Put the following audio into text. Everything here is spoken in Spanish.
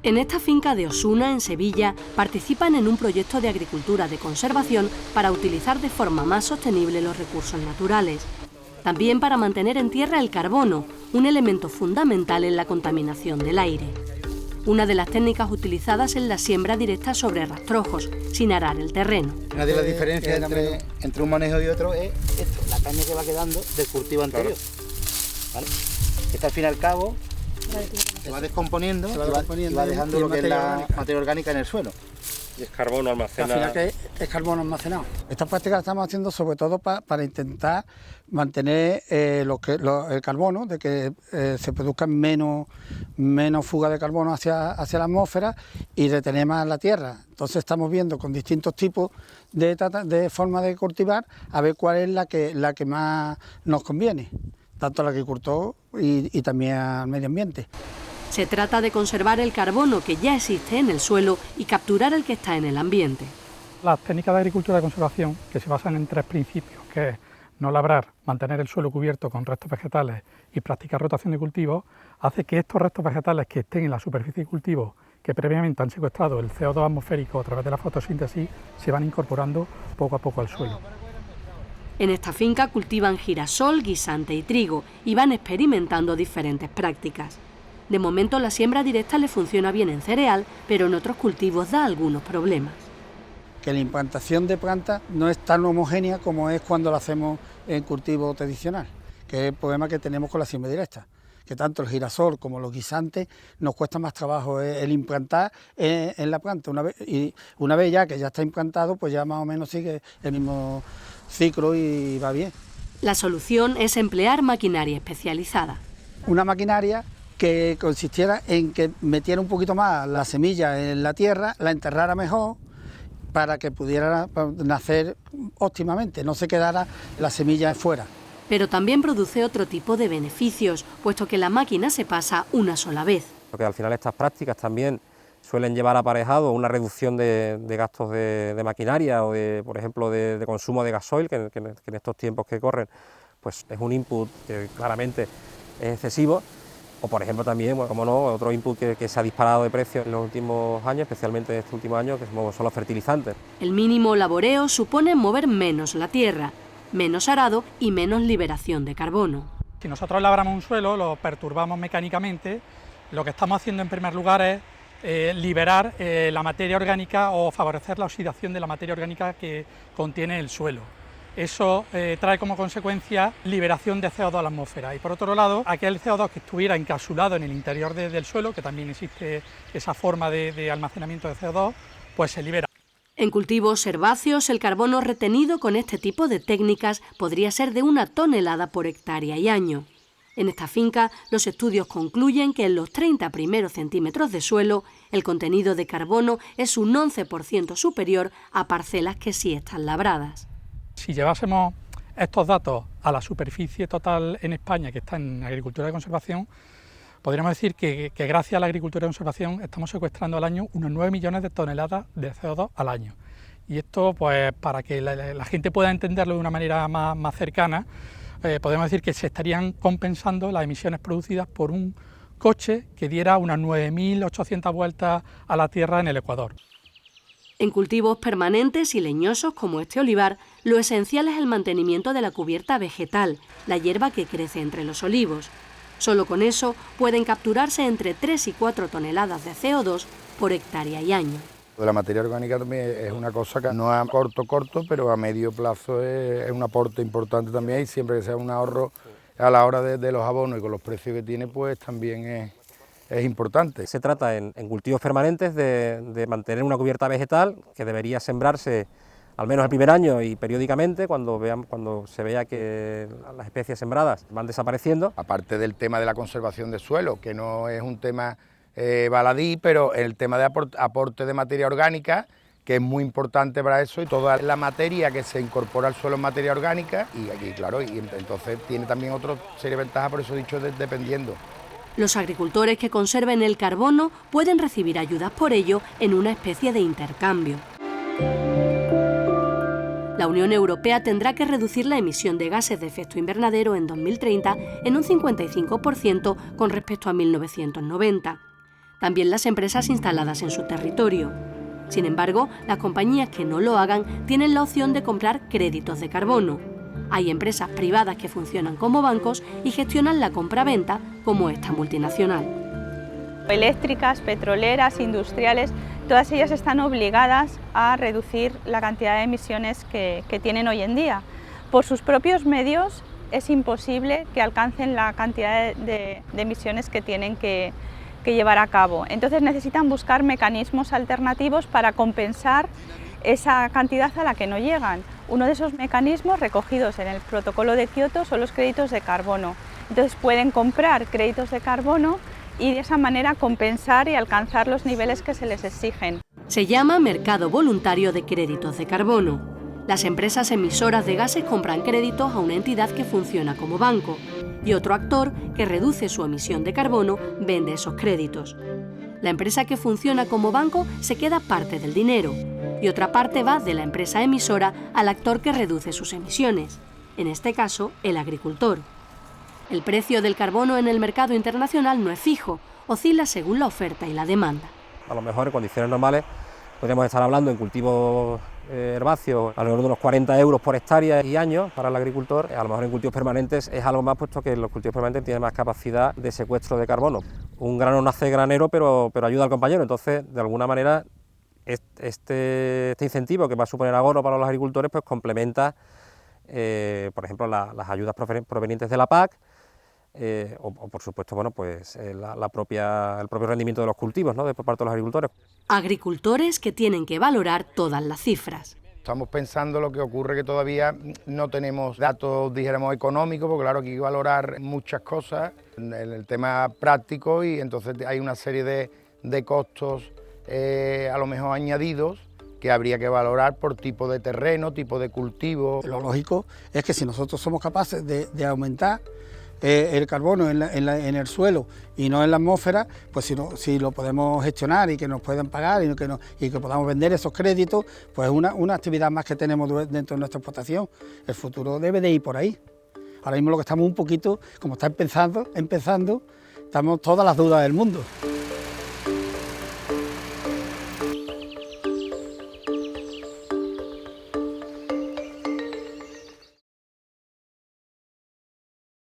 En esta finca de Osuna, en Sevilla, participan en un proyecto de agricultura de conservación para utilizar de forma más sostenible los recursos naturales. También para mantener en tierra el carbono, un elemento fundamental en la contaminación del aire. Una de las técnicas utilizadas es la siembra directa sobre rastrojos, sin arar el terreno. Una de las diferencias entre un manejo y otro es esto, la caña que va quedando del cultivo anterior. ¿Vale? Esta al fin y al cabo se va descomponiendo, y va dejando lo que es la materia orgánica en el suelo. Y es carbono almacenado. Al final que es carbono almacenado. Estas prácticas las estamos haciendo sobre todo para intentar mantener el carbono, de que se produzca menos fuga de carbono hacia la atmósfera y retener más la tierra. Entonces estamos viendo con distintos tipos de forma de cultivar a ver cuál es la que más nos conviene, tanto al agricultor y también al medio ambiente. Se trata de conservar el carbono que ya existe en el suelo y capturar el que está en el ambiente. Las técnicas de agricultura de conservación, que se basan en 3 principios, que es no labrar, mantener el suelo cubierto con restos vegetales y practicar rotación de cultivos, hace que estos restos vegetales que estén en la superficie de cultivo, que previamente han secuestrado el CO2 atmosférico a través de la fotosíntesis, se van incorporando poco a poco al suelo. En esta finca cultivan girasol, guisante y trigo y van experimentando diferentes prácticas. De momento la siembra directa le funciona bien en cereal, pero en otros cultivos da algunos problemas. Que la implantación de plantas no es tan homogénea como es cuando lo hacemos en cultivo tradicional, que es el problema que tenemos con la siembra directa, que tanto el girasol como los guisantes nos cuesta más trabajo el implantar en la planta. Una vez ya que ya está implantado, pues ya más o menos sigue el mismo ciclo y va bien. La solución es emplear maquinaria especializada. Una maquinaria que consistiera en que metiera un poquito más la semilla en la tierra, la enterrara mejor para que pudiera nacer óptimamente, no se quedara la semilla fuera. Pero también produce otro tipo de beneficios, puesto que la máquina se pasa una sola vez. Porque al final estas prácticas también suelen llevar aparejado una reducción de gastos de maquinaria o, por ejemplo, de consumo de gasoil, que en estos tiempos que corren pues es un input que claramente es excesivo. O, por ejemplo, también, bueno, como no, otro input que se ha disparado de precio en los últimos años, especialmente este último año, que son los fertilizantes. El mínimo laboreo supone mover menos la tierra, menos arado y menos liberación de carbono. Si nosotros labramos un suelo, lo perturbamos mecánicamente, lo que estamos haciendo en primer lugar es liberar la materia orgánica o favorecer la oxidación de la materia orgánica que contiene el suelo. Eso trae como consecuencia liberación de CO2 a la atmósfera y por otro lado aquel CO2 que estuviera encapsulado en el interior del suelo, que también existe esa forma de almacenamiento de CO2, pues se libera. En cultivos herbáceos el carbono retenido con este tipo de técnicas podría ser de 1 tonelada por hectárea y año. En esta finca los estudios concluyen que en los 30 primeros centímetros de suelo el contenido de carbono es un 11% superior a parcelas que sí están labradas. Si llevásemos estos datos a la superficie total en España que está en agricultura de conservación, podríamos decir que gracias a la agricultura de conservación estamos secuestrando al año unos 9 millones de toneladas de CO2 al año. Y esto, pues, para que la gente pueda entenderlo de una manera más cercana, podemos decir que se estarían compensando las emisiones producidas por un coche que diera unas 9.800 vueltas a la Tierra en el Ecuador. En cultivos permanentes y leñosos como este olivar, lo esencial es el mantenimiento de la cubierta vegetal, la hierba que crece entre los olivos. Solo con eso pueden capturarse entre 3 y 4 toneladas de CO2 por hectárea y año. La materia orgánica también es una cosa que no a corto, pero a medio plazo es un aporte importante también y siempre que sea un ahorro a la hora de los abonos y con los precios que tiene, pues también es importante. Se trata en cultivos permanentes de mantener una cubierta vegetal que debería sembrarse al menos el primer año y periódicamente cuando se vea que las especies sembradas van desapareciendo. Aparte del tema de la conservación del suelo, que no es un tema baladí, pero el tema de aporte de materia orgánica, que es muy importante para eso, y toda la materia que se incorpora al suelo en materia orgánica, y aquí, claro, y entonces tiene también otra serie de ventajas, por eso he dicho dependiendo. Los agricultores que conserven el carbono pueden recibir ayudas por ello en una especie de intercambio. La Unión Europea tendrá que reducir la emisión de gases de efecto invernadero en 2030 en un 55% con respecto a 1990. también las empresas instaladas en su territorio. Sin embargo, las compañías que no lo hagan tienen la opción de comprar créditos de carbono. Hay empresas privadas que funcionan como bancos y gestionan la compra-venta, como esta multinacional. Eléctricas, petroleras, industriales, todas ellas están obligadas a reducir la cantidad de emisiones que tienen hoy en día. Por sus propios medios es imposible que alcancen la cantidad de emisiones que tienen que llevar a cabo. Entonces necesitan buscar mecanismos alternativos para compensar esa cantidad a la que no llegan. Uno de esos mecanismos recogidos en el protocolo de Kioto son los créditos de carbono. Entonces pueden comprar créditos de carbono y de esa manera compensar y alcanzar los niveles que se les exigen. Se llama mercado voluntario de créditos de carbono. Las empresas emisoras de gases compran créditos a una entidad que funciona como banco y otro actor que reduce su emisión de carbono vende esos créditos. La empresa que funciona como banco se queda parte del dinero y otra parte va de la empresa emisora al actor que reduce sus emisiones, en este caso el agricultor. El precio del carbono en el mercado internacional no es fijo, oscila según la oferta y la demanda. A lo mejor en condiciones normales podríamos estar hablando en cultivos herbáceos alrededor de unos 40 euros por hectárea y año para el agricultor. A lo mejor en cultivos permanentes es algo más, puesto que los cultivos permanentes tienen más capacidad de secuestro de carbono. Un grano no hace granero, pero ayuda al compañero. Entonces, de alguna manera, este incentivo que va a suponer abono para los agricultores pues complementa, por ejemplo, las ayudas provenientes de la PAC, o por supuesto, bueno, pues el propio rendimiento de los cultivos, ¿no?, por parte de los agricultores. Agricultores que tienen que valorar todas las cifras. Estamos pensando lo que ocurre, que todavía no tenemos datos, dijéramos, económicos, porque claro, aquí hay que valorar muchas cosas en el tema práctico, y entonces hay una serie de costos a lo mejor añadidos que habría que valorar por tipo de terreno, tipo de cultivo. Lo lógico es que si nosotros somos capaces de aumentar el carbono en el suelo y no en la atmósfera, pues si lo podemos gestionar y que nos puedan pagar y que podamos vender esos créditos, pues es una actividad más que tenemos dentro de nuestra explotación. El futuro debe de ir por ahí. Ahora mismo lo que estamos un poquito, como está empezando, estamos todas las dudas del mundo.